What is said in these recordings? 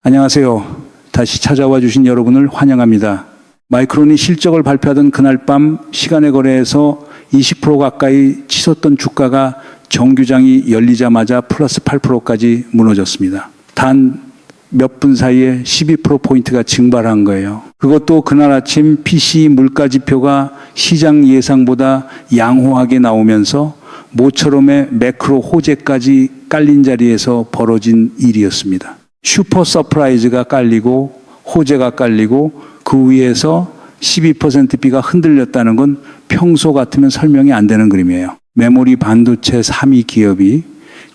안녕하세요. 다시 찾아와 주신 여러분을 환영합니다. 마이크론이 실적을 발표하던 그날 밤 시간의 거래에서 20% 가까이 치솟던 주가가 정규장이 열리자마자 플러스 8%까지 무너졌습니다. 단 몇 분 사이에 12%포인트가 증발한 거예요. 그것도 그날 아침 PCE 물가지표가 시장 예상보다 양호하게 나오면서 모처럼의 매크로 호재까지 깔린 자리에서 벌어진 일이었습니다. 슈퍼 서프라이즈가 깔리고 호재가 깔리고 그 위에서 12%비가 흔들렸다는 건 평소 같으면 설명이 안 되는 그림이에요. 메모리 반도체 3위 기업이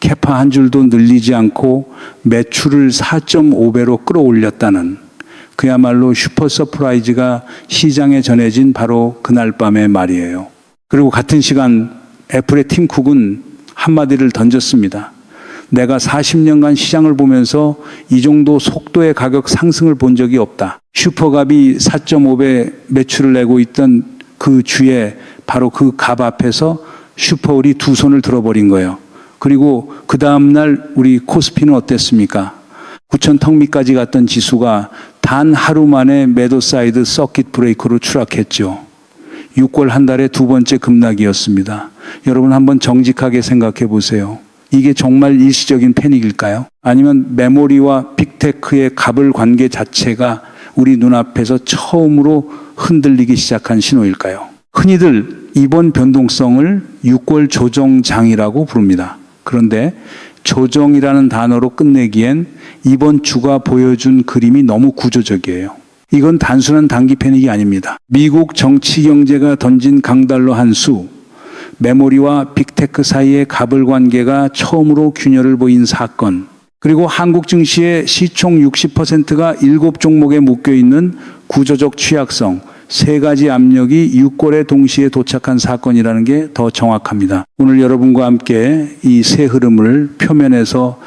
캐파 한 줄도 늘리지 않고 매출을 4.5배로 끌어올렸다는 그야말로 슈퍼 서프라이즈가 시장에 전해진 바로 그날 밤의 말이에요. 그리고 같은 시간 애플의 팀 쿡은 한마디를 던졌습니다. 내가 40년간 시장을 보면서 이 정도 속도의 가격 상승을 본 적이 없다. 슈퍼갑이 4.5배 매출을 내고 있던 그 주에 바로 그 갑 앞에서 슈퍼울이 두 손을 들어버린 거예요. 그리고 그 다음날 우리 코스피는 어땠습니까? 9천 턱밑까지 갔던 지수가 단 하루 만에 매도 사이드 서킷 브레이크로 추락했죠. 6월 한 달에 두 번째 급락이었습니다. 여러분 한번 정직하게 생각해 보세요. 이게 정말 일시적인 패닉일까요? 아니면 메모리와 빅테크의 갑을 관계 자체가 우리 눈앞에서 처음으로 흔들리기 시작한 신호일까요? 흔히들 이번 변동성을 6월 조정장이라고 부릅니다. 그런데 조정이라는 단어로 끝내기엔 이번 주가 보여준 그림이 너무 구조적이에요. 이건 단순한 단기 패닉이 아닙니다. 미국 정치 경제가 던진 강달러 한 수, 메모리와 빅테크 사이의 갑을 관계가 처음으로 균열을 보인 사건, 그리고 한국 증시의 시총 60%가 7종목에 묶여있는 구조적 취약성, 세 가지 압력이 6월에 동시에 도착한 사건이라는 게 더 정확합니다. 오늘 여러분과 함께 이 세 흐름을 표면에서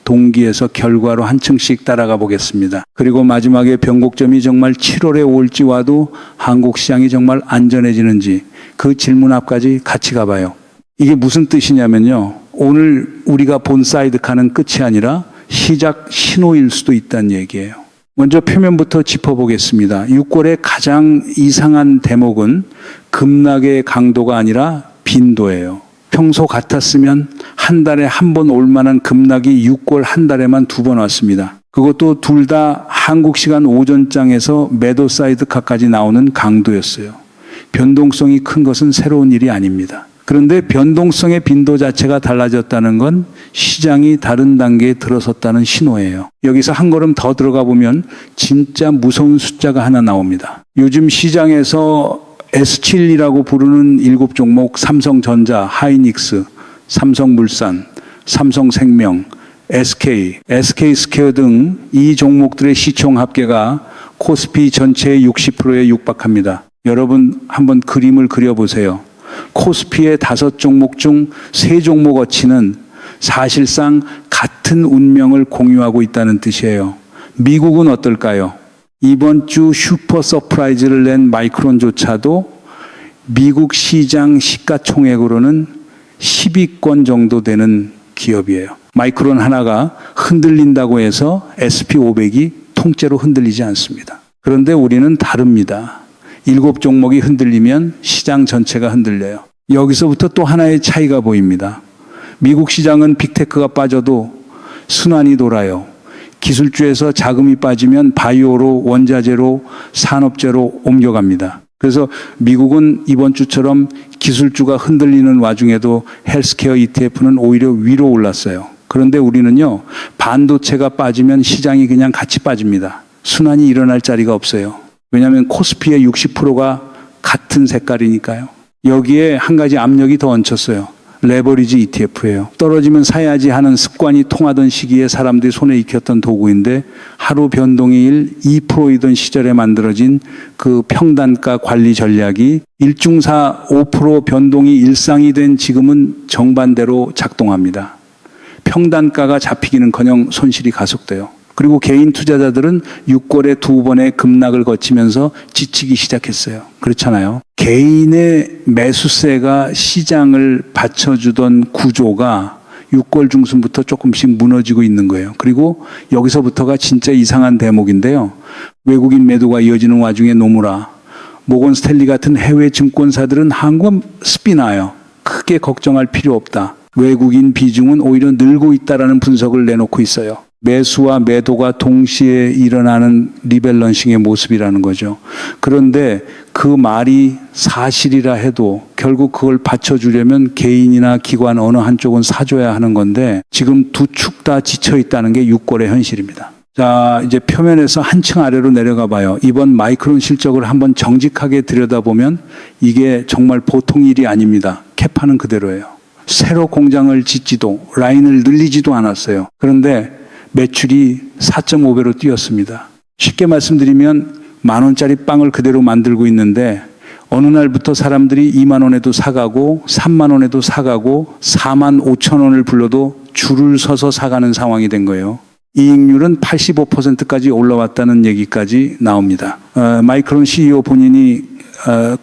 동기에서 결과로 한 층씩 따라가 보겠습니다. 그리고 마지막에 변곡점이 정말 7월에 올지 와도 한국 시장이 정말 안전해지는지 그 질문 앞까지 같이 가봐요. 이게 무슨 뜻이냐면요. 오늘 우리가 본 사이드카는 끝이 아니라 시작 신호일 수도 있다는 얘기예요. 먼저 표면부터 짚어보겠습니다. 6월의 가장 이상한 대목은 급락의 강도가 아니라 빈도예요. 평소 같았으면 한 달에 한 번 올 만한 급락이 6월 한 달에만 두 번 왔습니다. 그것도 둘 다 한국 시간 오전장에서 매도 사이드카까지 나오는 강도였어요. 변동성이 큰 것은 새로운 일이 아닙니다. 그런데 변동성의 빈도 자체가 달라졌다는 건 시장이 다른 단계에 들어섰다는 신호예요. 여기서 한 걸음 더 들어가 보면 진짜 무서운 숫자가 하나 나옵니다. 요즘 시장에서 S7이라고 부르는 7종목 삼성전자, 하이닉스, 삼성물산, 삼성생명, SK스퀘어 등 이 종목들의 시총 합계가 코스피 전체의 60%에 육박합니다. 여러분 한번 그림을 그려보세요. 코스피의 5종목 중 3종목 어치는 사실상 같은 운명을 공유하고 있다는 뜻이에요. 미국은 어떨까요? 이번 주 슈퍼 서프라이즈를 낸 마이크론조차도 미국 시장 시가총액으로는 10위권 정도 되는 기업이에요. 마이크론 하나가 흔들린다고 해서 SP500이 통째로 흔들리지 않습니다. 그런데 우리는 다릅니다. 7종목이 흔들리면 시장 전체가 흔들려요. 여기서부터 또 하나의 차이가 보입니다. 미국 시장은 빅테크가 빠져도 순환이 돌아요. 기술주에서 자금이 빠지면 바이오로, 원자재로, 산업재로 옮겨갑니다. 그래서 미국은 이번 주처럼 기술주가 흔들리는 와중에도 헬스케어 ETF는 오히려 위로 올랐어요. 그런데 우리는요, 반도체가 빠지면 시장이 그냥 같이 빠집니다. 순환이 일어날 자리가 없어요. 왜냐하면 코스피의 60%가 같은 색깔이니까요. 여기에 한 가지 압력이 더 얹혔어요. 레버리지 ETF예요. 떨어지면 사야지 하는 습관이 통하던 시기에 사람들이 손에 익혔던 도구인데 하루 변동일 2%이던 시절에 만들어진 그 평단가 관리 전략이 일중사 5% 변동이 일상이 된 지금은 정반대로 작동합니다. 평단가가 잡히기는커녕 손실이 가속돼요. 그리고 개인 투자자들은 6월에 2번의 급락을 거치면서 지치기 시작했어요. 그렇잖아요. 개인의 매수세가 시장을 받쳐주던 구조가 6개월 중순부터 조금씩 무너지고 있는 거예요. 그리고 여기서부터가 진짜 이상한 대목인데요. 외국인 매도가 이어지는 와중에 노무라, 모건 스탠리 같은 해외 증권사들은 한국은 스피나요. 크게 걱정할 필요 없다. 외국인 비중은 오히려 늘고 있다라는 분석을 내놓고 있어요. 매수와 매도가 동시에 일어나는 리밸런싱의 모습이라는 거죠. 그런데 그 말이 사실이라 해도 결국 그걸 받쳐주려면 개인이나 기관 어느 한쪽은 사줘야 하는 건데 지금 두 축 다 지쳐 있다는 게 6월의 현실입니다. 자, 이제 표면에서 한층 아래로 내려가 봐요. 이번 마이크론 실적을 한번 정직하게 들여다보면 이게 정말 보통 일이 아닙니다. 캐파는 그대로예요. 새로 공장을 짓지도 라인을 늘리지도 않았어요. 그런데 매출이 4.5배로 뛰었습니다. 쉽게 말씀드리면 10,000원짜리 빵을 그대로 만들고 있는데 어느 날부터 사람들이 20,000원에도 사가고 30,000원에도 사가고 45,000원을 불러도 줄을 서서 사가는 상황이 된 거예요. 이익률은 85%까지 올라왔다는 얘기까지 나옵니다. 마이크론 CEO 본인이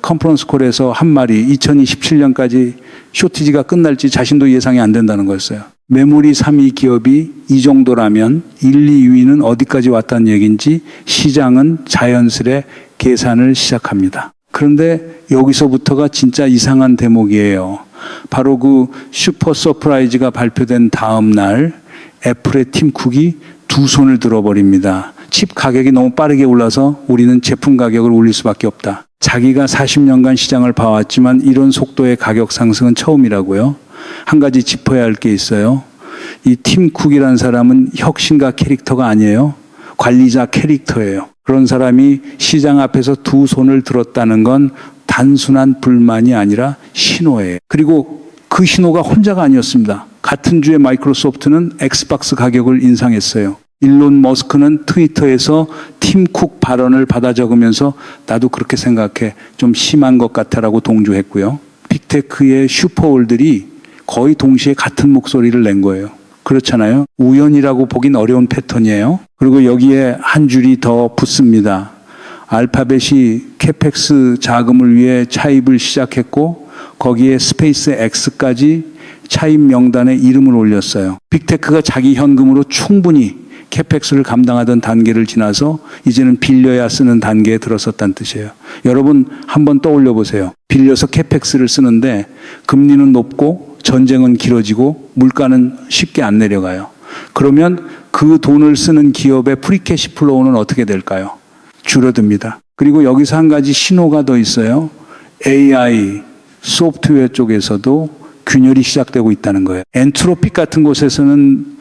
컨퍼런스 콜에서 한 말이 2027년까지 쇼티지가 끝날지 자신도 예상이 안 된다는 거였어요. 메모리 3위 기업이 이 정도라면 1, 2위는 어디까지 왔다는 얘기인지 시장은 자연스레 계산을 시작합니다. 그런데 여기서부터가 진짜 이상한 대목이에요. 바로 그 슈퍼 서프라이즈가 발표된 다음 날 애플의 팀 쿡이 두 손을 들어버립니다. 칩 가격이 너무 빠르게 올라서 우리는 제품 가격을 올릴 수밖에 없다. 자기가 40년간 시장을 봐왔지만 이런 속도의 가격 상승은 처음이라고요. 한 가지 짚어야 할 게 있어요. 이 팀 쿡이라는 사람은 혁신가 캐릭터가 아니에요. 관리자 캐릭터예요. 그런 사람이 시장 앞에서 두 손을 들었다는 건 단순한 불만이 아니라 신호예요. 그리고 그 신호가 혼자가 아니었습니다. 같은 주에 마이크로소프트는 엑스박스 가격을 인상했어요. 일론 머스크는 트위터에서 팀 쿡 발언을 받아 적으면서 나도 그렇게 생각해. 좀 심한 것 같아라고 동조했고요. 빅테크의 슈퍼홀들이 거의 동시에 같은 목소리를 낸 거예요. 그렇잖아요. 우연이라고 보긴 어려운 패턴이에요. 그리고 여기에 한 줄이 더 붙습니다. 알파벳이 캐펙스 자금을 위해 차입을 시작했고 거기에 스페이스 X까지 차입 명단에 이름을 올렸어요. 빅테크가 자기 현금으로 충분히 캐펙스를 감당하던 단계를 지나서 이제는 빌려야 쓰는 단계에 들어섰다는 뜻이에요. 여러분 한번 떠올려 보세요. 빌려서 캐펙스를 쓰는데 금리는 높고 전쟁은 길어지고 물가는 쉽게 안 내려가요. 그러면 그 돈을 쓰는 기업의 프리캐시 플로우는 어떻게 될까요? 줄어듭니다. 그리고 여기서 한 가지 신호가 더 있어요. AI, 소프트웨어 쪽에서도 균열이 시작되고 있다는 거예요. 엔트로픽 같은 곳에서는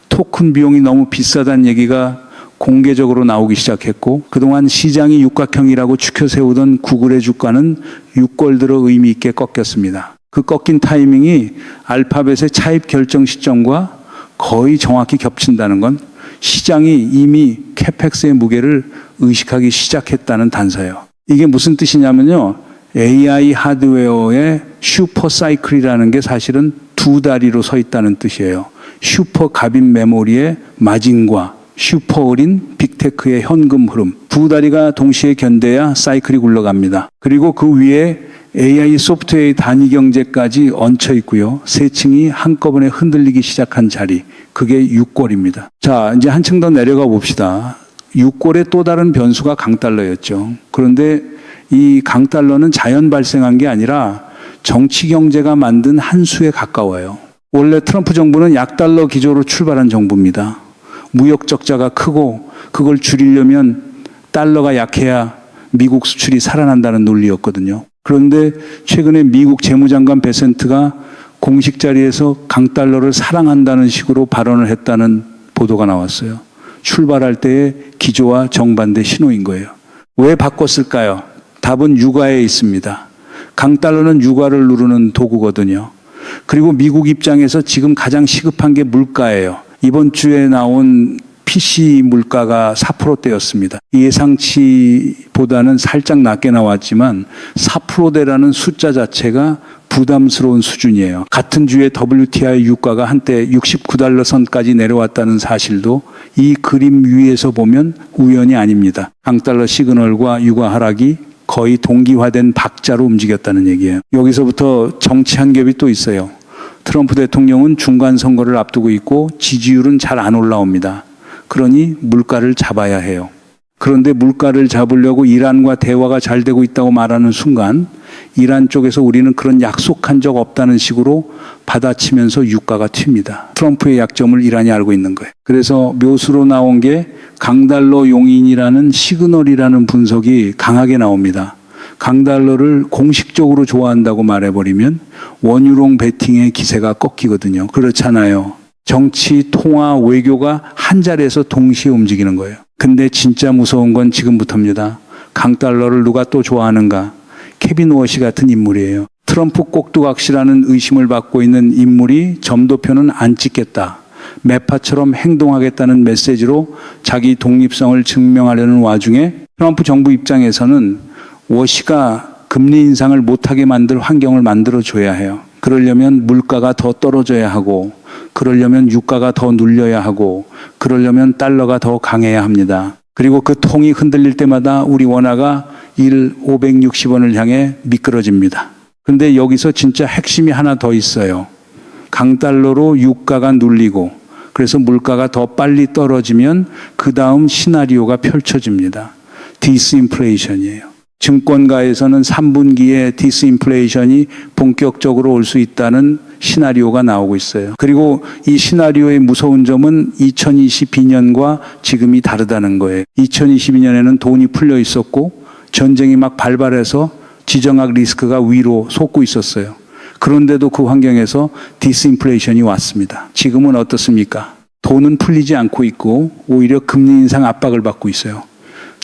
토큰 비용이 너무 비싸다는 얘기가 공개적으로 나오기 시작했고 그동안 시장이 육각형이라고 추켜 세우던 구글의 주가는 6개월 들어 의미 있게 꺾였습니다. 그 꺾인 타이밍이 알파벳의 차입 결정 시점과 거의 정확히 겹친다는 건 시장이 이미 캐펙스의 무게를 의식하기 시작했다는 단서예요. 이게 무슨 뜻이냐면요. AI 하드웨어의 슈퍼 사이클이라는 게 사실은 두 다리로 서 있다는 뜻이에요. 슈퍼 갑인 메모리의 마진과 슈퍼 어린 빅테크의 현금 흐름. 두 다리가 동시에 견뎌야 사이클이 굴러갑니다. 그리고 그 위에 AI 소프트웨어의 단위 경제까지 얹혀 있고요. 세 층이 한꺼번에 흔들리기 시작한 자리. 그게 6골입니다. 자, 이제 한층 더 내려가 봅시다. 6골의 또 다른 변수가 강달러였죠. 그런데 이 강달러는 자연 발생한 게 아니라 정치 경제가 만든 한 수에 가까워요. 원래 트럼프 정부는 약달러 기조로 출발한 정부입니다. 무역 적자가 크고 그걸 줄이려면 달러가 약해야 미국 수출이 살아난다는 논리였거든요. 그런데 최근에 미국 재무장관 베센트가 공식 자리에서 강달러를 사랑한다는 식으로 발언을 했다는 보도가 나왔어요. 출발할 때의 기조와 정반대 신호인 거예요. 왜 바꿨을까요? 답은 유가에 있습니다. 강달러는 유가를 누르는 도구거든요. 그리고 미국 입장에서 지금 가장 시급한 게 물가예요. 이번 주에 나온 PC 물가가 4%대였습니다. 예상치보다는 살짝 낮게 나왔지만 4%대라는 숫자 자체가 부담스러운 수준이에요. 같은 주에 WTI 유가가 한때 69달러 선까지 내려왔다는 사실도 이 그림 위에서 보면 우연이 아닙니다. 강달러 시그널과 유가 하락이 거의 동기화된 박자로 움직였다는 얘기예요. 여기서부터 정치 한 겹이 또 있어요. 트럼프 대통령은 중간 선거를 앞두고 있고 지지율은 잘 안 올라옵니다. 그러니 물가를 잡아야 해요. 그런데 물가를 잡으려고 이란과 대화가 잘 되고 있다고 말하는 순간 이란 쪽에서 우리는 그런 약속한 적 없다는 식으로 받아치면서 유가가 튑니다. 트럼프의 약점을 이란이 알고 있는 거예요. 그래서 묘수로 나온 게 강달러 용인이라는 시그널이라는 분석이 강하게 나옵니다. 강달러를 공식적으로 좋아한다고 말해버리면 원유롱 베팅의 기세가 꺾이거든요. 그렇잖아요. 정치, 통화, 외교가 한 자리에서 동시에 움직이는 거예요. 근데 진짜 무서운 건 지금부터입니다. 강달러를 누가 또 좋아하는가? 케빈 워시 같은 인물이에요. 트럼프 꼭두각시라는 의심을 받고 있는 인물이 점도표는 안 찍겠다. 매파처럼 행동하겠다는 메시지로 자기 독립성을 증명하려는 와중에 트럼프 정부 입장에서는 워시가 금리 인상을 못하게 만들 환경을 만들어줘야 해요. 그러려면 물가가 더 떨어져야 하고, 그러려면 유가가 더 눌려야 하고, 그러려면 달러가 더 강해야 합니다. 그리고 그 통이 흔들릴 때마다 우리 원화가 560원을 향해 미끄러집니다. 그런데 여기서 진짜 핵심이 하나 더 있어요. 강달러로 유가가 눌리고 그래서 물가가 더 빨리 떨어지면 그 다음 시나리오가 펼쳐집니다. 디스인플레이션이에요. 증권가에서는 3분기에 디스인플레이션이 본격적으로 올 수 있다는 시나리오가 나오고 있어요. 그리고 이 시나리오의 무서운 점은 2022년과 지금이 다르다는 거예요. 2022년에는 돈이 풀려 있었고 전쟁이 막 발발해서 지정학 리스크가 위로 솟고 있었어요. 그런데도 그 환경에서 디스인플레이션이 왔습니다. 지금은 어떻습니까? 돈은 풀리지 않고 있고 오히려 금리 인상 압박을 받고 있어요.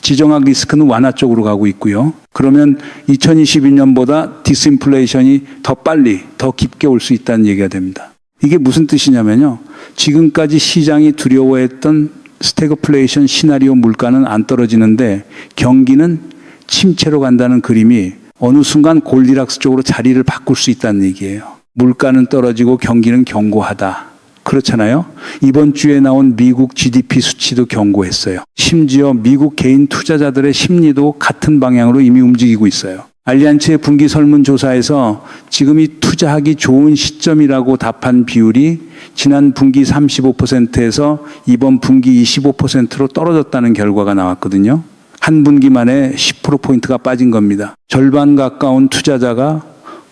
지정학 리스크는 완화 쪽으로 가고 있고요. 그러면 2022년보다 디스인플레이션이 더 빨리, 더 깊게 올 수 있다는 얘기가 됩니다. 이게 무슨 뜻이냐면요. 지금까지 시장이 두려워했던 스태그플레이션 시나리오 물가는 안 떨어지는데 경기는 침체로 간다는 그림이 어느 순간 골디락스 쪽으로 자리를 바꿀 수 있다는 얘기예요. 물가는 떨어지고 경기는 견고하다. 그렇잖아요. 이번 주에 나온 미국 GDP 수치도 견고했어요. 심지어 미국 개인 투자자들의 심리도 같은 방향으로 이미 움직이고 있어요. 알리안츠의 분기 설문조사에서 지금이 투자하기 좋은 시점이라고 답한 비율이 지난 분기 35%에서 이번 분기 25%로 떨어졌다는 결과가 나왔거든요. 한 분기 만에 10%포인트가 빠진 겁니다. 절반 가까운 투자자가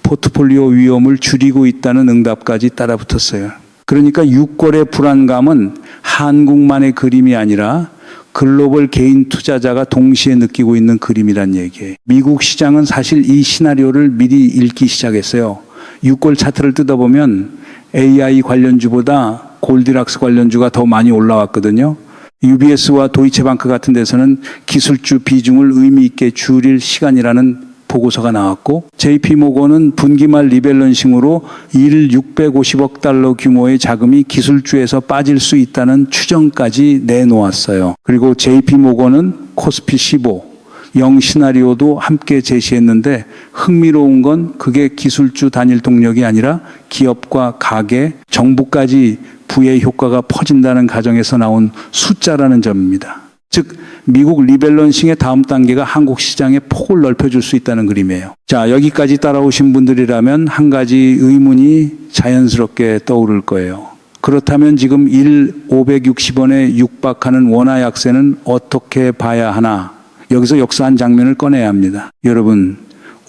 포트폴리오 위험을 줄이고 있다는 응답까지 따라붙었어요. 그러니까 유골의 불안감은 한국만의 그림이 아니라 글로벌 개인 투자자가 동시에 느끼고 있는 그림이란 얘기예요. 미국 시장은 사실 이 시나리오를 미리 읽기 시작했어요. 유골 차트를 뜯어보면 AI 관련주보다 골디락스 관련주가 더 많이 올라왔거든요. UBS와 도이체방크 같은 데서는 기술주 비중을 의미 있게 줄일 시간이라는 보고서가 나왔고 JP모건은 분기말 리밸런싱으로 650억 달러 규모의 자금이 기술주에서 빠질 수 있다는 추정까지 내놓았어요. 그리고 JP모건은 코스피 15, 0 시나리오도 함께 제시했는데 흥미로운 건 그게 기술주 단일 동력이 아니라 기업과 가계, 정부까지 부의 효과가 퍼진다는 가정에서 나온 숫자라는 점입니다. 즉 미국 리밸런싱의 다음 단계가 한국 시장의 폭을 넓혀줄 수 있다는 그림이에요. 자, 여기까지 따라오신 분들이라면 한 가지 의문이 자연스럽게 떠오를 거예요. 그렇다면 지금 560원에 육박하는 원화 약세는 어떻게 봐야 하나? 여기서 역사한 장면을 꺼내야 합니다. 여러분,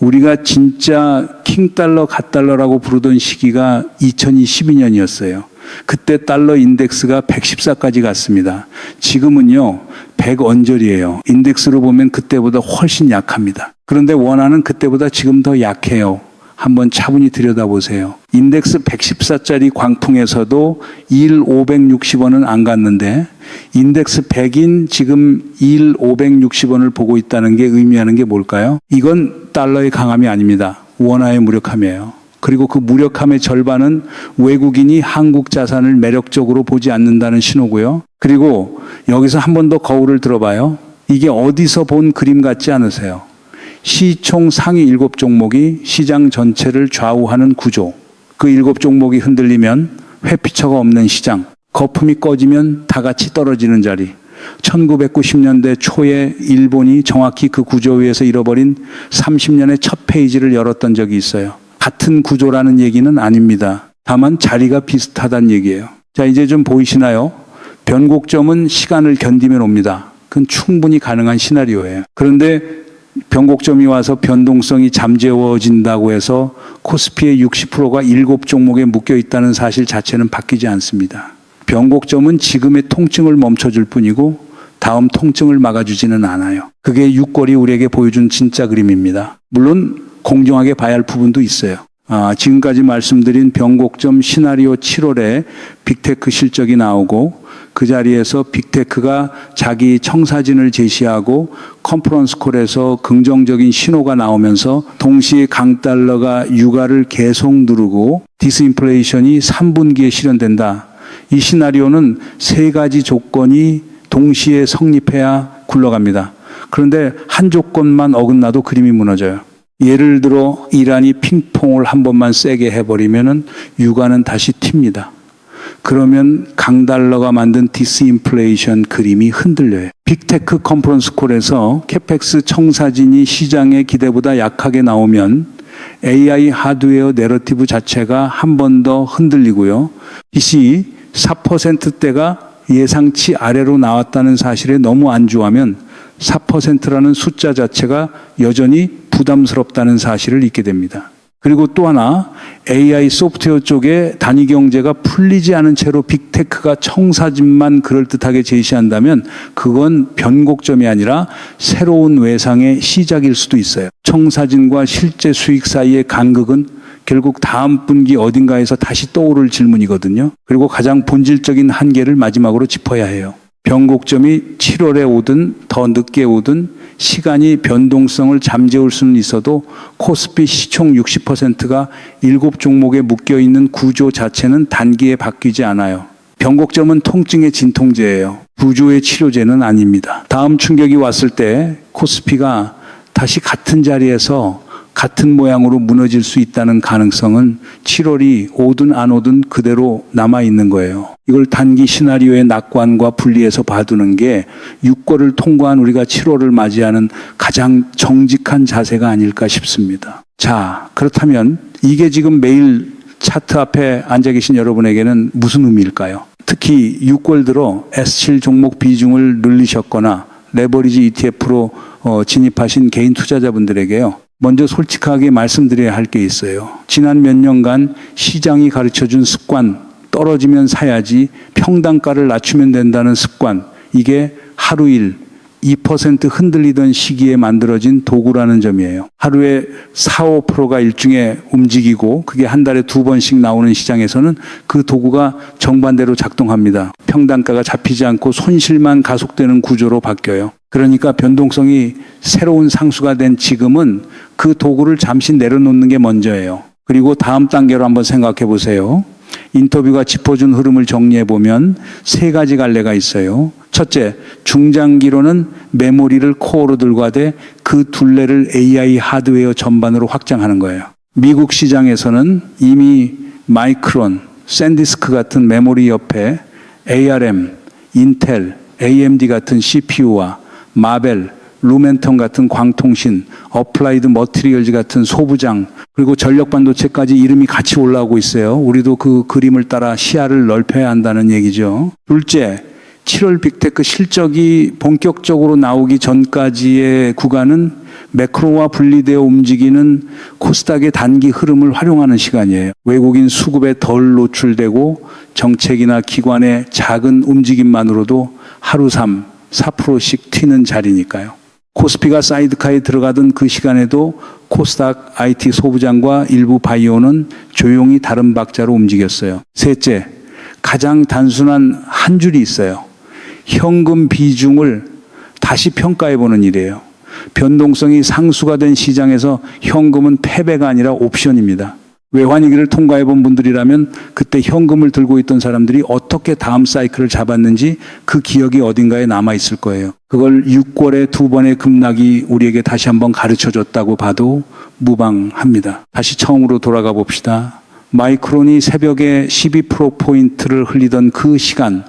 우리가 진짜 킹달러, 갓달러라고 부르던 시기가 2012년이었어요. 그때 달러 인덱스가 114까지 갔습니다. 지금은요 100 언저리예요. 인덱스로 보면 그때보다 훨씬 약합니다. 그런데 원화는 그때보다 지금 더 약해요. 한번 차분히 들여다보세요. 인덱스 114짜리 광풍에서도 560원은 안 갔는데 인덱스 100인 지금 560원을 보고 있다는 게 의미하는 게 뭘까요? 이건 달러의 강함이 아닙니다. 원화의 무력함이에요. 그리고 그 무력함의 절반은 외국인이 한국 자산을 매력적으로 보지 않는다는 신호고요. 그리고 여기서 한 번 더 거울을 들어봐요. 이게 어디서 본 그림 같지 않으세요? 시총 상위 7종목이 시장 전체를 좌우하는 구조. 그 7종목이 흔들리면 회피처가 없는 시장. 거품이 꺼지면 다 같이 떨어지는 자리. 1990년대 초에 일본이 정확히 그 구조 위에서 잃어버린 30년의 첫 페이지를 열었던 적이 있어요. 같은 구조라는 얘기는 아닙니다. 다만 자리가 비슷하다는 얘기예요. 자, 이제 좀 보이시나요? 변곡점은 시간을 견디면 옵니다. 그건 충분히 가능한 시나리오예요. 그런데 변곡점이 와서 변동성이 잠재워진다고 해서 코스피의 60%가 7종목에 묶여 있다는 사실 자체는 바뀌지 않습니다. 변곡점은 지금의 통증을 멈춰줄 뿐이고 다음 통증을 막아주지는 않아요. 그게 6월이 우리에게 보여준 진짜 그림입니다. 물론 공정하게 봐야 할 부분도 있어요. 지금까지 말씀드린 변곡점 시나리오 7월에 빅테크 실적이 나오고 그 자리에서 빅테크가 자기 청사진을 제시하고 컨퍼런스 콜에서 긍정적인 신호가 나오면서 동시에 강달러가 유가를 계속 누르고 디스인플레이션이 3분기에 실현된다. 이 시나리오는 세 가지 조건이 동시에 성립해야 굴러갑니다. 그런데 한 조건만 어긋나도 그림이 무너져요. 예를 들어 이란이 핑퐁을 한 번만 세게 해버리면 유가는 다시 튑니다. 그러면 강달러가 만든 디스인플레이션 그림이 흔들려요. 빅테크 컨퍼런스 콜에서 캐펙스 청사진이 시장의 기대보다 약하게 나오면 AI 하드웨어 내러티브 자체가 한 번 더 흔들리고요. 빛이 4%대가 예상치 아래로 나왔다는 사실에 너무 안주하면 4%라는 숫자 자체가 여전히 부담스럽다는 사실을 잊게 됩니다. 그리고 또 하나 AI 소프트웨어 쪽에 단위 경제가 풀리지 않은 채로 빅테크가 청사진만 그럴듯하게 제시한다면 그건 변곡점이 아니라 새로운 외상의 시작일 수도 있어요. 청사진과 실제 수익 사이의 간극은 결국 다음 분기 어딘가에서 다시 떠오를 질문이거든요. 그리고 가장 본질적인 한계를 마지막으로 짚어야 해요. 변곡점이 7월에 오든 더 늦게 오든 시간이 변동성을 잠재울 수는 있어도 코스피 시총 60%가 7종목에 묶여있는 구조 자체는 단기에 바뀌지 않아요. 변곡점은 통증의 진통제예요. 구조의 치료제는 아닙니다. 다음 충격이 왔을 때 코스피가 다시 같은 자리에서 같은 모양으로 무너질 수 있다는 가능성은 7월이 오든 안 오든 그대로 남아있는 거예요. 이걸 단기 시나리오의 낙관과 분리해서 봐두는 게 6월을 통과한 우리가 7월을 맞이하는 가장 정직한 자세가 아닐까 싶습니다. 자, 그렇다면 이게 지금 매일 차트 앞에 앉아 계신 여러분에게는 무슨 의미일까요? 특히 6월 들어 S7 종목 비중을 늘리셨거나 레버리지 ETF로 진입하신 개인 투자자분들에게요. 먼저 솔직하게 말씀드려야 할 게 있어요. 지난 몇 년간 시장이 가르쳐준 습관, 떨어지면 사야지, 평단가를 낮추면 된다는 습관, 이게 하루 일 2% 흔들리던 시기에 만들어진 도구라는 점이에요. 하루에 4, 5%가 일중에 움직이고 그게 한 달에 2번씩 나오는 시장에서는 그 도구가 정반대로 작동합니다. 평단가가 잡히지 않고 손실만 가속되는 구조로 바뀌어요. 그러니까 변동성이 새로운 상수가 된 지금은 그 도구를 잠시 내려놓는 게 먼저예요. 그리고 다음 단계로 한번 생각해 보세요. 인터뷰가 짚어준 흐름을 정리해 보면 세 가지 갈래가 있어요. 첫째, 중장기로는 메모리를 코어로 들고 하되 그 둘레를 AI 하드웨어 전반으로 확장하는 거예요. 미국 시장에서는 이미 마이크론, 샌디스크 같은 메모리 옆에 ARM, 인텔, AMD 같은 CPU와 마벨, 루멘텀 같은 광통신, 어플라이드 머티리얼즈 같은 소부장, 그리고 전력반도체까지 이름이 같이 올라오고 있어요. 우리도 그 그림을 따라 시야를 넓혀야 한다는 얘기죠. 둘째, 7월 빅테크 실적이 본격적으로 나오기 전까지의 구간은 매크로와 분리되어 움직이는 코스닥의 단기 흐름을 활용하는 시간이에요. 외국인 수급에 덜 노출되고 정책이나 기관의 작은 움직임만으로도 하루 4%씩 튀는 자리니까요. 코스피가 사이드카에 들어가던 그 시간에도 코스닥 IT 소부장과 일부 바이오는 조용히 다른 박자로 움직였어요. 셋째, 가장 단순한 한 줄이 있어요. 현금 비중을 다시 평가해보는 일이에요. 변동성이 상수가 된 시장에서 현금은 패배가 아니라 옵션입니다. 외환위기를 통과해본 분들이라면 그때 현금을 들고 있던 사람들이 어떻게 다음 사이클을 잡았는지 그 기억이 어딘가에 남아있을 거예요. 그걸 6월의 두 번의 급락이 우리에게 다시 한번 가르쳐줬다고 봐도 무방합니다. 다시 처음으로 돌아가 봅시다. 마이크론이 새벽에 12%포인트를 흘리던 그 시간,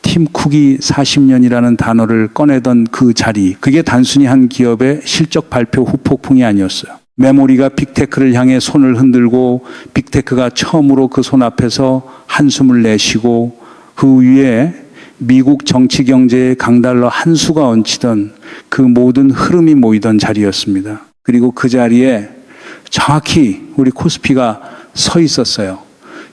팀 쿡이 40년이라는 단어를 꺼내던 그 자리, 그게 단순히 한 기업의 실적 발표 후폭풍이 아니었어요. 메모리가 빅테크를 향해 손을 흔들고 빅테크가 처음으로 그 손 앞에서 한숨을 내쉬고 그 위에 미국 정치 경제의 강달러 한 수가 얹히던 그 모든 흐름이 모이던 자리였습니다. 그리고 그 자리에 정확히 우리 코스피가 서 있었어요.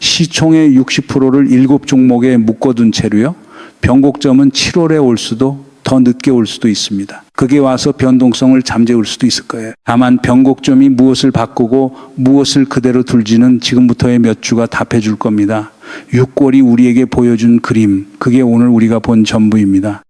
시총의 60%를 7종목에 묶어둔 채로요. 변곡점은 7월에 올 수도 더 늦게 올 수도 있습니다. 그게 와서 변동성을 잠재울 수도 있을 거예요. 다만 변곡점이 무엇을 바꾸고 무엇을 그대로 둘지는 지금부터의 몇 주가 답해 줄 겁니다. 6월이 우리에게 보여준 그림, 그게 오늘 우리가 본 전부입니다.